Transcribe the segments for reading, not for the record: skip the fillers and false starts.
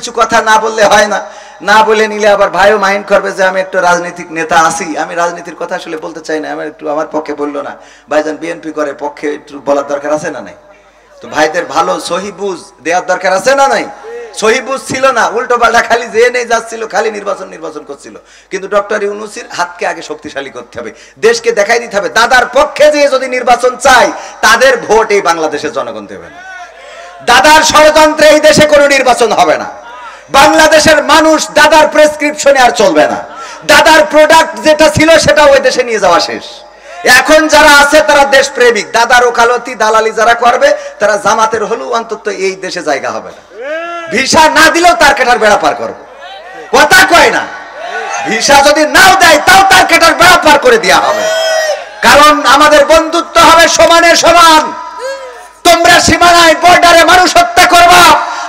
কিচ্ছু কথা না বললে হয় না, না বলে নিলে আবার ভাইও মাইন্ড করবে যে আমি একটু রাজনৈতিক নেতা আছি, আমি রাজনীতির কথা আসলে বলতে চাই না, আমার একটু আমার পক্ষে বললো না, ভাইজান বিএনপি করে, পক্ষে একটু বলার দরকার আছে না নাই? তো ভাইদের ভালো সহি বুঝ দেওয়ার দরকার আছে না নাই? সহি বুঝ ছিল না, উল্টো পাল্টা খালি যে নেই যাচ্ছিল, খালি নির্বাচন করছিল। কিন্তু ডক্টর ইউনূসের হাতকে আগে শক্তিশালী করতে হবে, দেশকে দেখাই দিতে হবে দাদার পক্ষে যে যদি নির্বাচন চাই তাদের ভোট এই বাংলাদেশের জনগণ দেবে না। দাদার ষড়যন্ত্রে এই দেশে কোনো নির্বাচন হবে না। বাংলাদেশের মানুষ দাদার প্রেসক্রিপশনে আর চলবে না। দাদার প্রোডাক্ট যেটা ছিল সেটা ওই দেশে নিয়ে যাওয়া শেষ। এখন যারা আছে তারা দেশ প্রেমিক, দাদার ওকালতি দালালি যারা করবে তারা জামাতের হলেও অন্তত এই দেশে জায়গা হবে না। ভিসা না দিলেও তার কাটার বেড়া পার করবো, কথা কয় না? ভিসা যদি নাও দেয় তাও তার কাটার বেড়া পার করে দেওয়া হবে, কারণ আমাদের বন্ধুত্ব হবে সমানে সমান। তোমরা সীমানায় বর্ডারে মানুষ হত্যা করবা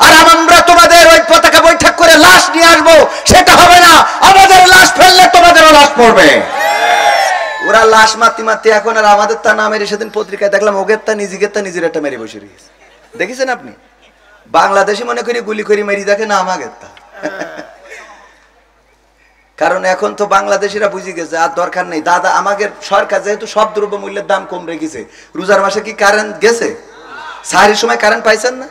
আর আমরা তোমাদের ওই পতাকা বৈঠক করে লাশ নিয়ে আসবো, সেটা হবে না। আমাদের লাশ ফেললে তোমাদেরও লাশ পড়বে। ওরা লাশ মাতি মাতি এখন আর আমাদের তা না মেরে, সেদিন পত্রিকায় দেখলাম ওগের তা নিজের একটা মেরে বসে রয়েছে, দেখেছেন আপনি? বাংলাদেশি মনে করি গুলি করে মেরি দেখে না আমাদের তা। কারণ এখন তো বাংলাদেশিরা বুঝে গেছে আর দরকার নেই। দাদা আমাদের সরকার যেহেতু সব দ্রব্য মূল্যের দাম কম রেখেছে, রোজার মাসে কি কারেন্ট গেছে? সাহারির সময় কারেন্ট পাইছেন না?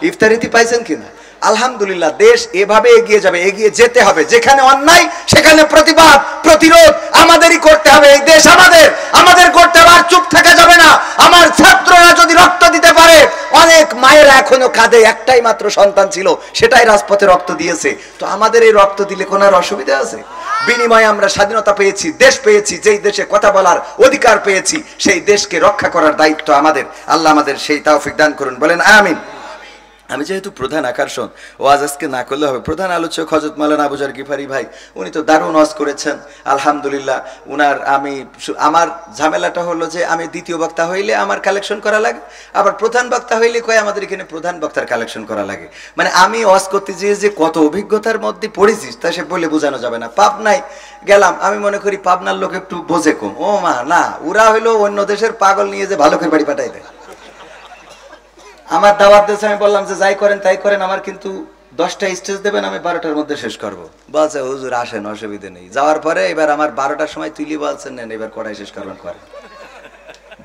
ইফতারিতে পাইছেন কিনা? আলহামদুলিল্লাহ, দেশ এভাবে এগিয়ে যাবে, এগিয়ে যেতে হবে। যেখানে অন্যায় সেখানে প্রতিবাদ প্রতিরোধ আমাদেরই করতে হবে। এই দেশ আমাদের করতে হবে, আর চুপ থাকা যাবে না। আমার ছাত্ররা যদি রক্ত দিতে পারে, অনেক মায়েরা এখনো কাঁদে, একটাই মাত্র সন্তান ছিল, সেটাই রাজপথে রক্ত দিয়েছে। তো আমাদের এই রক্ত দিলে কোনো আর অসুবিধা আছে? বিনিময়ে আমরা স্বাধীনতা পেয়েছি, দেশ পেয়েছি, যেই দেশে কথা বলার অধিকার পেয়েছি, সেই দেশকে রক্ষা করার দায়িত্ব আমাদের। আল্লাহ আমাদের সেই তৌফিক দান করুন, বলেন আমিন। আমি যেহেতু প্রধান আকর্ষণ, ওয়াজ আজকে না করলে হবে। প্রধান আলোচক হযরত মাওলানা আবু যর গিফারি ভাই, উনি তো দারুণ ওয়াজ করেছেন আলহামদুলিল্লাহ। আমার ঝামেলাটা হলো যে আমি দ্বিতীয় বক্তা হইলে আমার কালেকশন করা লাগে, আবার প্রধান বক্তা হইলে কয় আমাদের এখানে প্রধান বক্তার কালেকশন করা লাগে। মানে আমি ওয়াজ করতে যেয়ে যে কত অভিজ্ঞতার মধ্যে পড়েছিস তা সে বলে বোঝানো যাবে না। পাবনায় গেলাম, আমি মনে করি পাবনার লোক একটু বোঝে কম। ও মা না, ওরা হইলো অন্য দেশের পাগল নিয়ে যে ভালুকের বাড়ি পাঠাই দেয়। আমার দাওয়াত দিয়েছে, আমি বললাম যে যাই করেন তাই করেন, আমার কিন্তু 10টা স্টেজ দেবেন, আমি 12টার মধ্যে শেষ করবো। বলছে হুজুর আসেন, অসুবিধা নেই। যাওয়ার পরে এবার আমার 12টার সময় তুলি বলছেন নেন এবার কটায় শেষ করবেন করেন।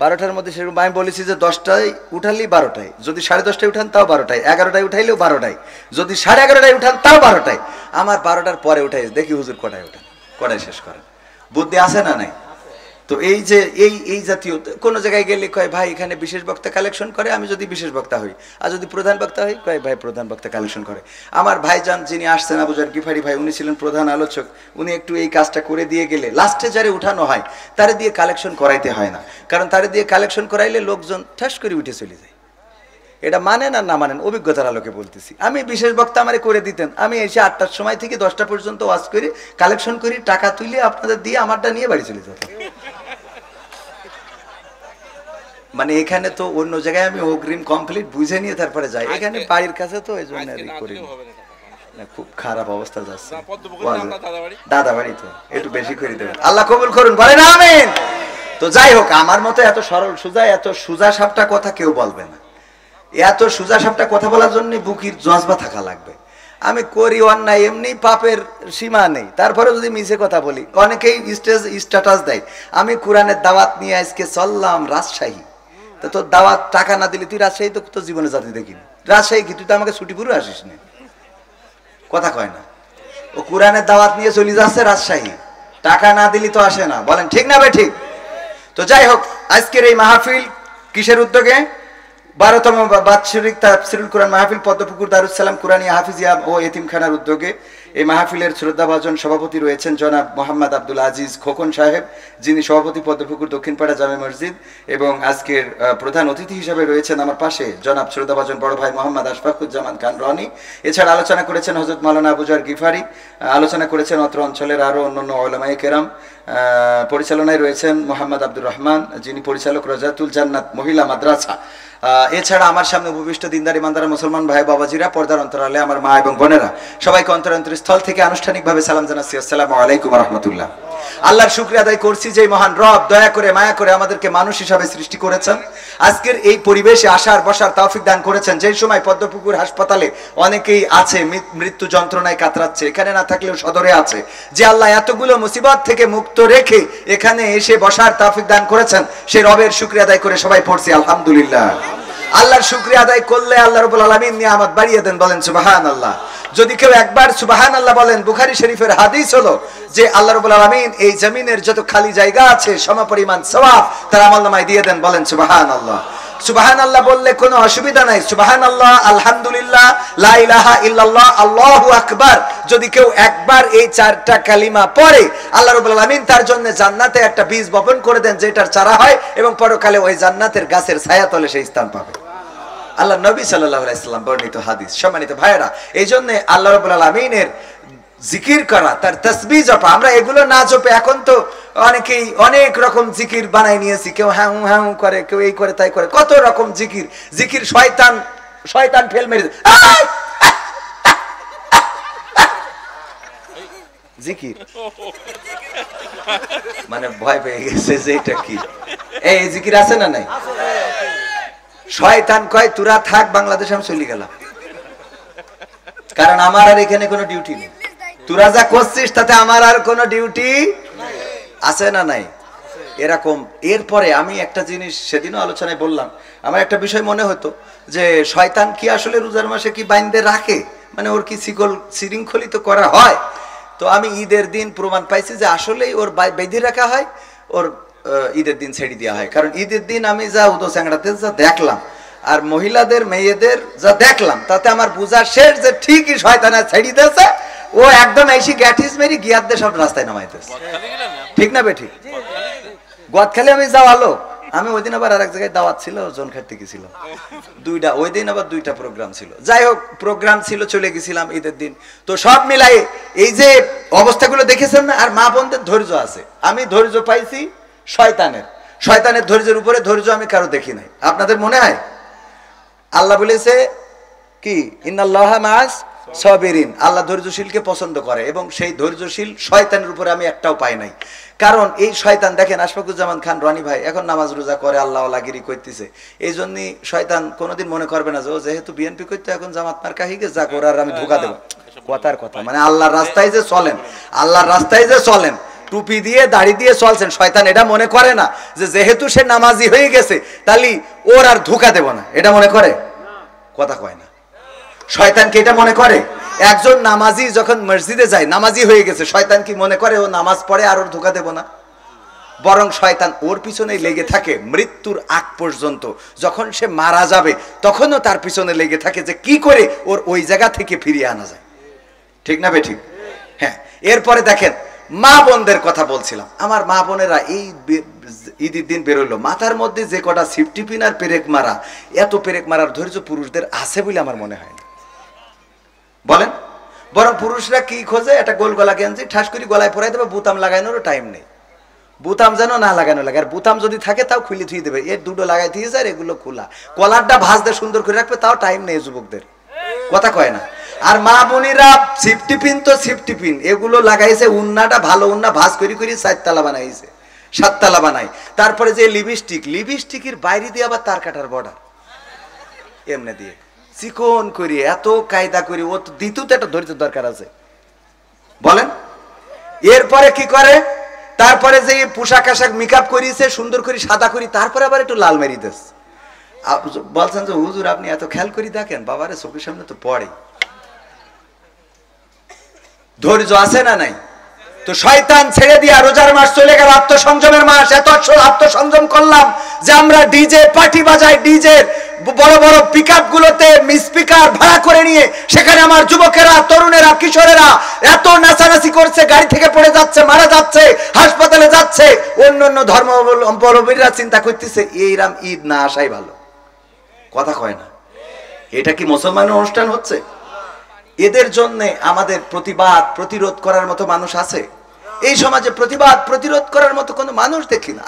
12টার মধ্যে সেরকম আমি বলেছি যে 10টায় উঠালেই 12টায়, যদি 10:30টায় উঠান তাও 12টায়, 11টায় উঠাইলেও 12টায়, যদি 11:30টায় উঠান তাও 12টায়। আমার 12টার পরে উঠাই দেখি হুজুর কটায় উঠান, কটায় শেষ করেন। বুদ্ধি আছে না নাই? তো এই যে এই জাতীয় কোনো জায়গায় গেলে কয় ভাই এখানে বিশেষ বক্তা কালেকশন করে, আমি যদি বিশেষ বক্তা হই, আর যদি প্রধান বক্তা হই কয় ভাই প্রধান বক্তা কালেকশন করে। আমার ভাইজান যিনি আসছেন আবু যর গিফারি ভাই, উনি ছিলেন প্রধান আলোচক, উনি একটু এই কাজটা করে দিয়ে গেলে লাস্টে যারে উঠানো হয় তারে দিয়ে কালেকশন করাইতে হয় না, কারণ তারে দিয়ে কালেকশন করাইলে লোকজন ঠাস করে উঠে চলে যায়। এটা মানেন আর না মানেন, অভিজ্ঞতার আলোকে বলতেছি। আমি বিশেষ বক্তা আমারে করে দিতেন, আমি এসে 8টার সময় থেকে 10টা পর্যন্ত ওয়াজ করি, কালেকশন করি, টাকা তুলে আপনাদের দিয়ে আমারটা নিয়ে বাড়ি চলে যেত। মানে এখানে তো অন্য জায়গায় আমি অগ্রিম কমপ্লিট বুঝে নিয়ে তারপরে যাই, এখানে বাড়ির কাছে তো এই জন্য করি না। খুব খারাপ অবস্থা যাচ্ছে, দাদা বাড়ি তো একটু বেশি করে দেবেন, আল্লাহ কবুল করুন, বলেন আমিন। তো যাই হোক, আমার মতো এত সরল সোজা, এত সোজা সাপটা কথা কেউ বলবে না। এত সোজা সাপটা কথা বলার জন্য বুকির জজবা থাকা লাগবে। আমি করি অন্যায়, এমনি পাপের সীমা নেই, তারপরে যদি মিছে কথা বলি, অনেকেই স্ট্যাটাস দেয় আমি কোরআনের দাওয়াত নিয়ে আজকে চললাম রাজশাহী। তো তোর দাওয়াত টাকা না দিলে তুই রাজশাহী তো তোর জীবনে জাতি দেখিনি। রাজশাহী কি তুই তো আমাকে ছুটি পুরো আসিস না, কথা কয় না। ও কোরআনের দাওয়াত নিয়ে চলে যাচ্ছে রাজশাহী, টাকা না দিলি তো আসে না, বলেন ঠিক না ভাই? ঠিক। তো যাই হোক, আজকের এই মাহফিল কিসের উদ্যোগে? 12তম বাৎসরিক তাফসীরুল কুরআন মাহফিল পদ্মপুকুর দারুস সালাম কুরআনিয়া হাফিজিয়া ও এতিমখানার উদ্যোগে। এই মাহফিলের শ্রদ্ধাভাজন সভাপতি রয়েছেন জনাব মোহাম্মদ আব্দুল আজিজ খোকন সাহেব, যিনি সভাপতি পদ্মপুকুর দক্ষিণপাড়া জামে মসজিদ, এবং আজকের প্রধান অতিথি হিসেবে রয়েছেন আমার পাশে জনাব শ্রদ্ধাভাজন বড় ভাই মোহাম্মদ আশফাকুজ্জামান খান রনি। এছাড়া আলোচনা করেছেন হযরত মাওলানা আবু যর গিফারি, আলোচনা করেছেন অত্র অঞ্চলের আরও অন্যান্য উলামায়ে কেরাম। পরিচালনায় রয়েছেন মোহাম্মদ আব্দুর রহমান, যিনি পরিচালক রাজাতুল জান্নাত মহিলা মাদ্রাসা। এছাড়া আমার সামনে উপবিষ্ট দিনদার ইমানদার মুসলমান ভাই বাবাজিরা, পর্দার অন্তরালে আমার মা এবং বোনেরা, সবাইকে অন্তর স্থল থেকে আনুষ্ঠানিকভাবে সালাম জানাচ্ছি, আসসালামু আলাইকুম ওয়া রাহমাতুল্লাহ। আল্লাহর শুকরিয়া আদায় করছি যে মহান রব দয়া করে মায়া করে আমাদেরকে মানুষ হিসাবে সৃষ্টি করেছেন, আজকের এই পরিবেশে আসার বসার তৌফিক দান করেছেন। যেই সময় পদ্মপুকুর হাসপাতালে অনেকেই আছে মৃত্যু যন্ত্রণায় কাতরাচ্ছে, এখানে না থাকলেও সদরে আছে, যে আল্লাহ এতগুলো মুসিবত থেকে মুক্ত রেখে এখানে এসে বসার তৌফিক দান করেছেন, সেই রবের শুকরিয়া আদায় করে সবাই পড়ছি আলহামদুলিল্লাহ। আল্লাহর শুকরিয়া আদায় করলে আল্লাহ রাব্বুল আলামিন নিয়ামত বাড়িয়ে দেন, বলেন সুবহানাল্লাহ। যদি কেউ একবার সুবহানাল্লাহ বলেন, বুখারী শরীফের হাদিস হলো যে আল্লাহ রাব্বুল আলামিন এই জমিনের যত খালি জায়গা আছে সমপরিমাণ সওয়াব তার আমলনামায় দিয়ে দেন, বলেন সুবহানাল্লাহ। সুবহানাল্লাহ বললে কোনো অসুবিধা নাই, সুবহানাল্লাহ, আলহামদুলিল্লাহ, লা ইলাহা ইল্লাল্লাহ, আল্লাহু আকবার, যদি কেউ একবার এই চারটা কালিমা পড়ে আল্লাহ রাব্বুল আলামিন তার জন্য জান্নাতে একটা বীজ বপন করে দেন, যেটার চারা হয় এবং পরকালে ওই জান্নাতের গাছের ছায়াতলে সেই স্থান পাবে। আল্লাহ নবী সাল্লাল্লাহু আলাইহি সাল্লাম বর্ণিত হাদিস। সম্মানিত ভাইরা, এই জন্য আল্লাহ রাব্বুল আলামিনের জিকির করা, তার তাসবিহ জপা, আমরা এগুলো না জপে এখন তো অনেকেই অনেক রকম জিকির বানাই নিয়েছি, কেউ হ্যাঁ হ্যাঁ করে, কেউ এই করে তাই করে, কত রকম জিকির। জিকির শয়তান ফেল মেরে জিকির মানে ভয় পেয়ে গেছে যে এটা কি, এই জিকির আছে না নাই? শয়তান কয় তোরা থাক বাংলাদেশে, আমি চলে গেলাম, কারণ আমার আর এখানে কোনো ডিউটি নেই, তোরা যা করছিস তাতে আমার আর কোনো ডিউটি আছে না নাই, এরকম। এরপরে আমি একটা জিনিস সেদিনও আলোচনায় বললাম, আমার একটা বিষয় মনে হতো যে শয়তান কি আসলে রোজার মাসে কি বাইন্ধে রাখে, মানে ওর কি শৃঙ্খলিত করা হয়? তো আমি ঈদের দিন প্রমাণ পাইছি যে আসলেই ওর বেঁধে রাখা হয়, ওর ঈদের দিন ছেড়ে দেওয়া হয়। কারণ ঈদের দিন আমি যা উদো চ্যাংড়াতে যা দেখলাম আর মহিলাদের মেয়েদের যা দেখলাম, তাতে আমার বোঝা শেষ যে ঠিকই শয়তানা ছেড়ে দিয়েছে, ও একদম এসে গ্যাটিস মেরি গিয়ার দিয়ে সব রাস্তায় নামাইতেছে, ঠিক না বেঠিক? গোয়াতখালি আমি যাওয়ালো, আমি ওই দিন আবার আরেক জায়গায় দাওয়াত ছিল, জনখার থেকে ছিল দুইটা, ওই দিন আবার দুইটা প্রোগ্রাম ছিল, যাই হোক প্রোগ্রাম ছিল, চলে গেছিলাম ঈদের দিন। তো সব মিলাই এই যে অবস্থাগুলো দেখেছেন না, আর মা বোনদের ধৈর্য আছে, আমি ধৈর্য পাইছি শয়তানের ধৈর্যের উপরে ধৈর্য আমি কারো দেখি নাই। আপনাদের মনে হয় আল্লাহ বলেছে কি, ইন্নাল্লাহা মাআস সাবিরিন, আল্লাহ ধৈর্যশীলকে পছন্দ করে, এবং সেই ধৈর্যশীল শয়তানের উপরে আমি একটাও পাই নাই। কারণ এই শয়তান দেখেন, আশফাকুজ্জামান খান রনি ভাই এখন নামাজ রোজা করে, আল্লাহ লাগিরি করতেছে, এই জন্যই শয়তান কোনোদিন মনে করবে না যে ও যেহেতু বিএনপি করতে এখন জামাত মার্কা হিগে যা করে আর আমি ধোকা দেবো। কথার কথা, মানে আল্লাহর রাস্তায় যে চলেন, টুপি দিয়ে দাড়ি দিয়ে চলছেন, শয়তান এটা মনে করে না যে যেহেতু সে নামাজি হয়ে গেছে তাহলে ওর আর ধোকা দেব না, এটা মনে করে? কথা কয় না। শয়তান কি এটা মনে করে? একজন নামাজি যখন মসজিদে যায়, নামাজি হয়ে গেছে, শয়তান কি মনে করে ও নামাজ পড়ে আর ওর ধোকা দেব না? বরং শয়তান ওর পিছনে লেগে থাকে মৃত্যুর আগ পর্যন্ত, যখন সে মারা যাবে তখনও তার পিছনে লেগে থাকে যে কি করে ওর ওই জায়গা থেকে ফিরিয়ে আনা যায়, ঠিক না বেঠিক? হ্যাঁ। এরপরে দেখেন মা বোনদের কথা বলছিলাম, আমার মা বোনেরা এই ঈদের দিন বেরোলো, মাথার মধ্যে যে কটা সিফটি পিন আর পেরেক মারা, এত পেরেক মারার ধৈর্য পুরুষদের আছে বলে আমার মনে হয় না, বলেন? বরং পুরুষরা কি খোঁজে, একটা গোল গলা গেঞ্জি ঠাস করে গলায় পরাই দেবে, বুতাম লাগানোরও টাইম নেই, বুতাম যেন না লাগানো লাগে, আর বুতাম যদি থাকে তাও খুলে থুয়ে দেবে, এর দুটো লাগাই দিয়ে যায়, এগুলো খোলা, কলারটা ভাঁজ দিয়ে সুন্দর করে রাখবে, তাও টাইম নেই যুবকদের, কথা কয় না। আর মা বোনেরা সিফটি পিন তো সিফটি পিন, এগুলো লাগাইছে, উন্নাটা ভালো উন্না ভাঁজ করে করে 4 তালা বানাইছে, 7 তালা বানাই, তারপরে যে লিপস্টিকের বাইরে দিয়ে আবার তার কাটার বর্ডার এমনি দিয়ে চিকন করি, এত কায়দা করি, ও তো দ্বিতীয় একটা ধৈর্য দরকার আছে, বলেন? এরপরে কি করে, তারপরে যে পোশাক আশাক মেকআপ করিয়েছে সুন্দর করে সাদা করি, তারপরে আবার একটু লাল মেরি দেশ। বলছেন যে হুজুর আপনি এত খেয়াল করে দেখেন, বাবারে চোখের সামনে তো পড়ে, ধৈর্য আছে না নাই? তো শয়তান ছেড়ে দিয়া রোজার মাস চলে গেল, আত্মসংযমের মাস, এত আত্মসংযম করলাম যে আমরা ডিজে পার্টি বাজাই, ডিজের বড় বড় পিকআপ গুলোতে স্পিকার ভাড়া করে নিয়ে সেখানে আমার যুবকেরা, তরুণেরা, কিশোরেরা এত নাচানাচি করছে, গাড়ি থেকে পড়ে যাচ্ছে, মারা যাচ্ছে, হাসপাতালে যাচ্ছে। অন্য ধর্মাবলম্বীরা চিন্তা করতেছে এইরাম ঈদ না আসাই ভালো, কথা কয় না। এটা কি মুসলমানের অনুষ্ঠান হচ্ছে? এদের জন্য আমাদের প্রতিবাদ প্রতিরোধ করার মতো মানুষ আছে? এই সমাজে প্রতিবাদ প্রতিরোধ করার মতো কোনো মানুষ দেখি না।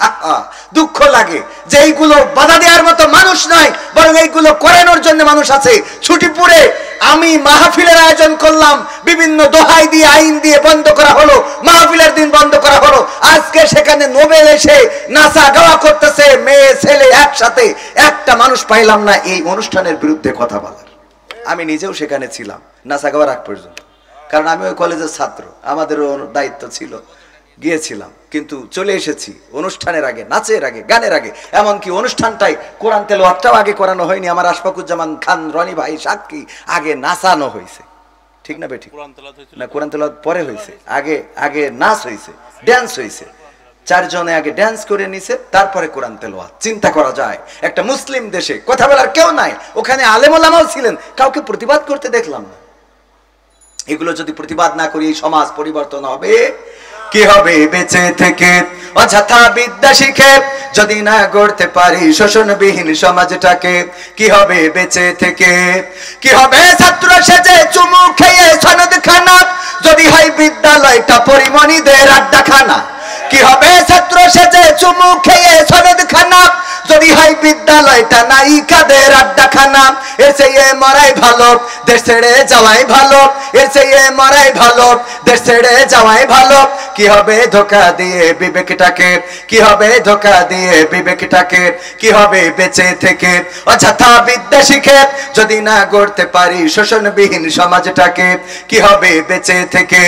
দুঃখ লাগে যে এইগুলো বাধা দেওয়ার মতো মানুষ নাই, বরং এইগুলো করানোর জন্য মানুষ আছে। ছুটিপুরে আমি মাহফিলের আয়োজন করলাম, বিভিন্ন দোহাই দিয়ে আইন দিয়ে বন্ধ করা হলো, মাহফিলের দিন বন্ধ করা হলো। আজকে সেখানে নোবেল এসে নাচা গাওয়া করতেছে, মেয়ে ছেলে একসাথে, একটা মানুষ পাইলাম না এই অনুষ্ঠানের বিরুদ্ধে কথা বলার। আমি নিজেও সেখানে ছিলাম নাচা গাওয়ার আগ পর্যন্ত, কারণ আমি ওই কলেজের ছাত্র, আমাদেরও দায়িত্ব ছিল, গিয়েছিলাম। কিন্তু চলে এসেছি অনুষ্ঠানের আগে, নাচের আগে, গানের আগে। এমনকি অনুষ্ঠানটাই কোরআন তেলাওয়াতটাও আগে করানো হয়নি। আমার আশফাকুজ্জামান খান রনি ভাই সাক্ষী, আগে নাচানো হয়েছে, ঠিক না বেঠিক না? কোরআন তেলাওয়াত পরে হয়েছে, আগে আগে নাচ হয়েছে, ড্যান্স হয়েছে। চারজনে আগে ড্যান্স করে নিছে, তারপরে কোরআন তেলাওয়াত। চিন্তা করা যায়, একটা মুসলিম দেশে কথা বলার কেউ নাই, ওখানে আলেম ওলামাও ছিলেন, কাউকে প্রতিবাদ করতে দেখলাম না। এগুলো যদি প্রতিবাদ না করি এই সমাজ পরিবর্তন হবে কি হবে? বেঁচে থেকে অযথা বিদ্যা শিখে যদি না গড়তে পারি শোষণবিহীন সমাজটাকে, কি হবে বেঁচে থেকে? কি হবে ছাত্র সেজে চুমু খেয়ে সনদ খানা, যদি হয় বিদ্যালয়টা পরিমণিদের আড্ডাখানা? কি হবে ছাত্র সেজে চুমু খেয়ে সনদ খানা, যদি হয় বিদ্যালয়টা নায়িকাদের আড্ডাখানা? এর চেয়ে মরাই ভালো, দেশ ছেড়ে যাওয়াই ভালো, এর চেয়ে মরাই ভালো, দেশ ছেড়ে যাওয়াই ভালো। কি হবে ধোকা দিয়ে বিবেকটাকে, কি হবে ধোকা দিয়ে বিবেকটাকে? কি হবে বেঁচে থেকে অযথা বিদ্যা শিখে যদি না গড়তে পারি শোষণবিহীন সমাজটাকে? কি হবে বেঁচে থেকে?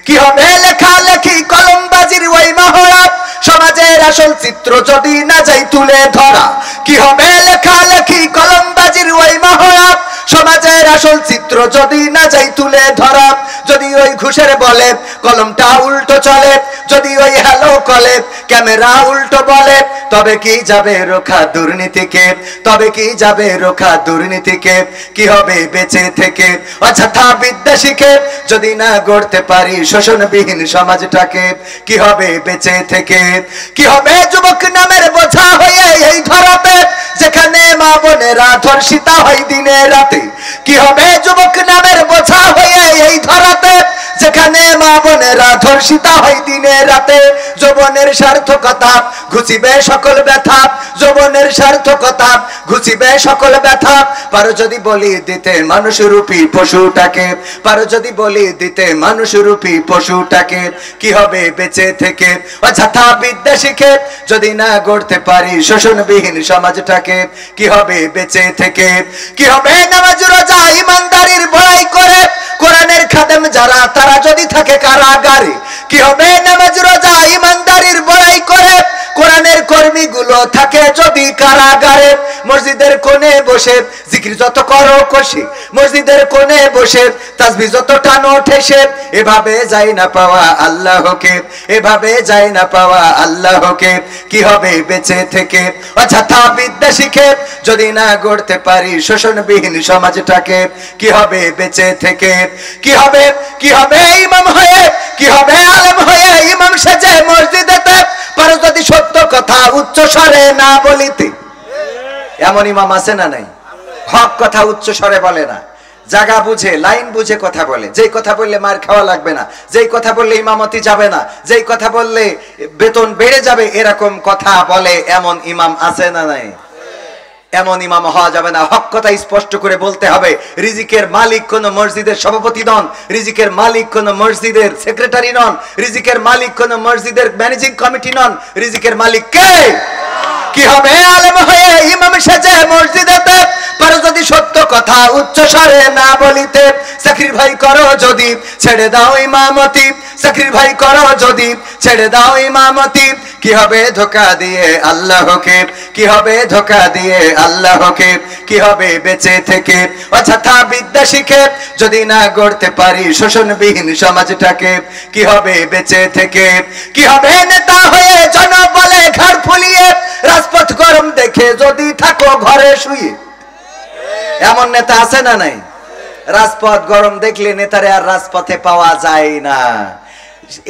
কি হবে লেখালেখি কলমবাজির ওই মহড়া, সমাজের আসল চিত্র যদি না যাই তুলে ধরা? কি হবে লেখালেখি কলমবাজির ওই মহড়া, সমাজের আসল চিত্র যদি না যাই তুলে ধরা? যদি ওই ঘুষের বলে কলমটা উল্টো চলে, যদি ওই হ্যালো কলে ক্যামেরা উল্টো বলে, তবে কি যাবে রোখা দুর্নীতিকে? তবে কি যাবে রোখা দুর্নীতিকে? কি হবে বেঁচে থেকে অযথা বিদ্যা শিখে যদি না গড়তে পারি শোষণবিহীন সমাজটাকে? কি হবে বেঁচে থেকে? কি হবে যুবক নামের বোঝা হয়ে এই ধরাতে, যেখানে মা বোনেরা ধর্ষিতা হয় দিনে রাতে? কি হবে যুবক নামের বোঝা হয়ে এই ধরাতে, যেখানে মা বোনেরা ধর্ষিতা হয় দিনে রাতে? যৌবনের সার্থকতা ঘুচিবে সকল ব্যথা, যৌবনের সার্থকতা ঘুচিবে সকল ব্যথা। পারো যদি বলি দিতে মানুষরূপী পশুটাকে, পারো যদি বলি দিতে মানুষরূপী পশুটাকে? কি হবে বেঁচে থেকে অযথা বিদ্যা শিখে যদি না গড়তে পারি শোষণবিহীন সমাজটাকে? কি হবে বেঁচে থেকে? কি হবে নামাজ রোজা ইমানদারির বড়াই করে কোরআনের খাদেম যারা, তারা যদি থাকে কারাগারে? কি হবে নামাজ রোজা ইমানদারির বড়াই করে কোরআনের কর্মীগুলো থাকে যদি কারাগারে? মসজিদের কোণে বসে জিকির যত করো কষে, মসজিদের কোণে বসে তাসবিহ যত টানো ঠেসে, এভাবে যাই না পাওয়া আল্লাহকে, এভাবে যাই না পাওয়া আল্লাহকে? কি হবে বেঁচে থেকে অযথা বিদ্যা শিখে যদি না গড়তে পারি শোষণবিহীন সমাজটাকে? কি হবে বেঁচে থেকে? কি হবে, কি হবে ইমাম হয়ে, কি হবে আলেম হয়ে ইমাম সেজে মসজিদেতে, পারো যদি সত্য কথা উচ্চ স্বরে না বলিতে? এমন ইমাম আছে না নাই? হক কথা উচ্চ স্বরে বলে না, জায়গা বুঝে লাইন বুঝে কথা বলে। যেই কথা বললে মার খাওয়া লাগবে না, যেই কথা বললে ইমামতি যাবে না, যেই কথা বললে বেতন বেড়ে যাবে, এরকম কথা বলে এমন ইমাম আছে না নাই? এমন ইমাম হওয়া যাবে না। হক কথা স্পষ্ট করে বলতে হবে। রিজিকের মালিক কোন মসজিদের সভাপতি নন, রিজিকের মালিক কোন মসজিদের সেক্রেটারি নন, রিজিকের মালিক কোন মসজিদের ম্যানেজিং কমিটি নন। রিজিকের মালিক কে? কি হবে আলেম হয়ে ইমাম সেজে মসজিদেতে, পারো যদি সত্য কথা উচ্চ স্বরে না বলিতে? চাকরির ভাই করো যদি ছেড়ে দাও ইমামতি, চাকরির ভাই করো যদি ছেড়ে দাও ইমামতি। কি হবে ধোকা দিয়ে আল্লাহকে, কি হবে ধোকা দিয়ে আল্লাহকে? কি হবে বেঁচে থেকে অযথা বিদ্যা শিখে যদি না গড়তে পারি শোষণবিহীন সমাজটাকে? কি হবে বেঁচে থেকে? কি হবে নেতা হয়ে জনবলে ঘাড় ফুলিয়ে রাজপথ গরম দেখে যদি থাকো ঘরে শুয়ে? এমন নেতা আছে না নাই? রাজপথ গরম দেখলে নেতারে আর রাজপথে পাওয়া যায় না।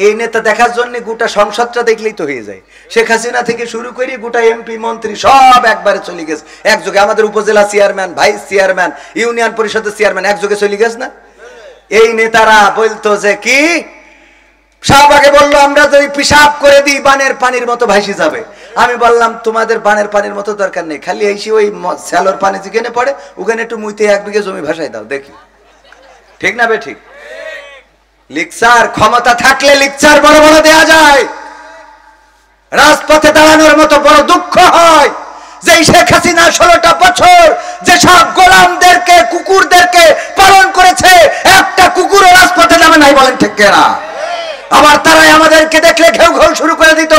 এই নেতা দেখার জন্য গোটা সংসদটা দেখলেই তো হয়ে যায়। শেখ হাসিনা থেকে শুরু করে গোটা এমপি মন্ত্রী সব একবারে চলে গেছে একযোগে। আমাদের উপজেলা চেয়ারম্যান, ভাইস চেয়ারম্যান, ইউনিয়ন পরিষদের চেয়ারম্যান একযোগে চলে গেছে না? এই নেতারা বলতো যে কি শাহবাগে বললো আমরা যদি পিশাব করে দিই বানের পানির মতো ভাসি যাবে। আমি বললাম তোমাদের বানের পানির মতো দরকার নেই, খালি এসে ওই স্যালোর পানি যেখানে পড়ে ওখানে একটু মুইতে 1 বিঘা জমি ভাসাই দাও দেখি, ঠিক না বে ঠিক? লিকচার ক্ষমতা থাকলে লিকচার বড় বড় দেয়া যায়। রাজপথে দাঁড়ানোর মতো বড় দুঃখ হয় যে শেখ হাসিনা 16টা বছর যেসব গোলামদেরকে কুকুরদেরকে পালন করেছে, একটা কুকুরও রাজপথে নামে নাই, বলেন ঠিক কিনা? আবার তারাই আমাদেরকে দেখলে ঘেউ ঘেউ শুরু করে দিত।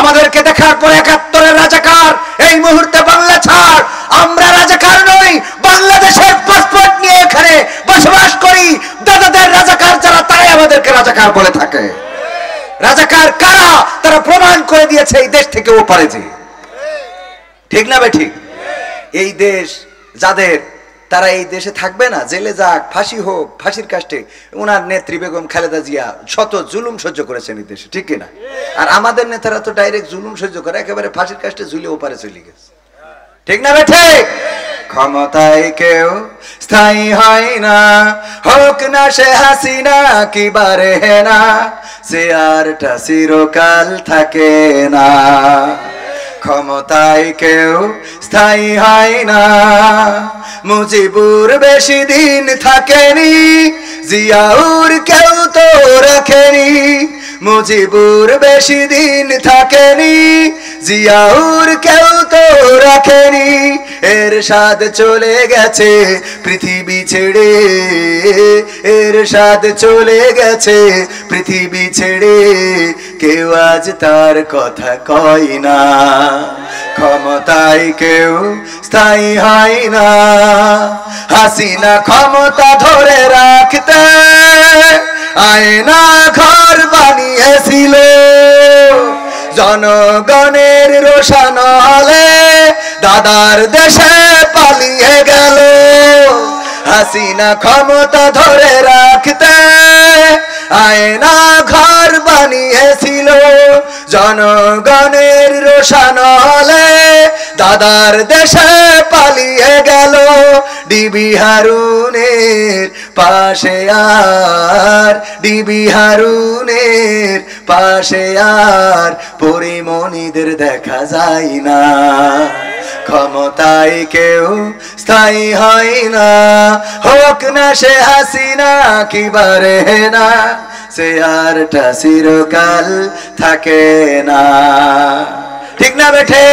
আমাদেরকে দেখার পর 71-এর রাজাকার, এই মুহূর্তে বাংলা ছাড়, আমরা রাজাকার নই, বাংলাদেশের পাসপোর্ট নিয়ে এখানে বসবাস করি। দাদাদের রাজাকার যারা তারাই আমাদেরকে রাজাকার বলে থাকে। রাজাকার কারা তারা প্রমাণ করে দিয়েছে এই দেশ থেকে ওপারে যে, ঠিক না বে ঠিক? এই দেশ যাদের, তারা এই দেশে থাকবে না, জেলে যাক, ফাঁসি হোক, ফাঁসির কাস্টে। ওনার নেত্রী বেগম খালেদা জিয়া শত জুলুম সহ্য করেছেন এই দেশে, ঠিক কিনা? আর আমাদের নেতারা তো ডাইরেক্ট জুলুম সহ্য করে একেবারে ফাঁসির কাস্টে ঝুলে ওপারে চলে গেছে, ঠিক না বেঠে? ক্ষমতায় কেউ স্থায়ী হয় না, হোক না সে হাসিনা কি বারে না, সে আরটা চিরকাল থাকে না। ক্ষমতায় কেউ স্থায়ী হয় না, মুজিবুর বেশি দিন থাকেনি, জিয়াউর কেউ তো রাখেনি। মুজিবুর বেশি দিন থাকেনি, জিয়াউর কেউ তো রাখেনি। এরশাদ চলে গেছে পৃথিবী ছেড়ে, এরশাদ চলে গেছে পৃথিবী ছেড়ে, কেউ আজ তার কথা কয় না। ক্ষমতায় কেউ স্থায়ী হয় না, হাসিনা ক্ষমতা ধরে রাখতে আয়না ঘর বানিয়েছিল, জনগণের রোশানলে দাদার দেশে পালিয়ে গেল। হাসিনা ক্ষমতা ধরে রাখতে আয়না ঘর বানিয়েছিল, জনগণের রোশানলে দাদার দেশে পালিয়ে গেল। ডিবি হারুনের পাশে আর, ডিবি হারুনের পাশে আর পরিমণিদের দেখা যায় না। ক্ষমতায় কেউ স্থায়ী হয় না, হোক না সে হাসিনা কি বারে না, সে আরটা চিরকাল থাকে না, ঠিক না বেঠে?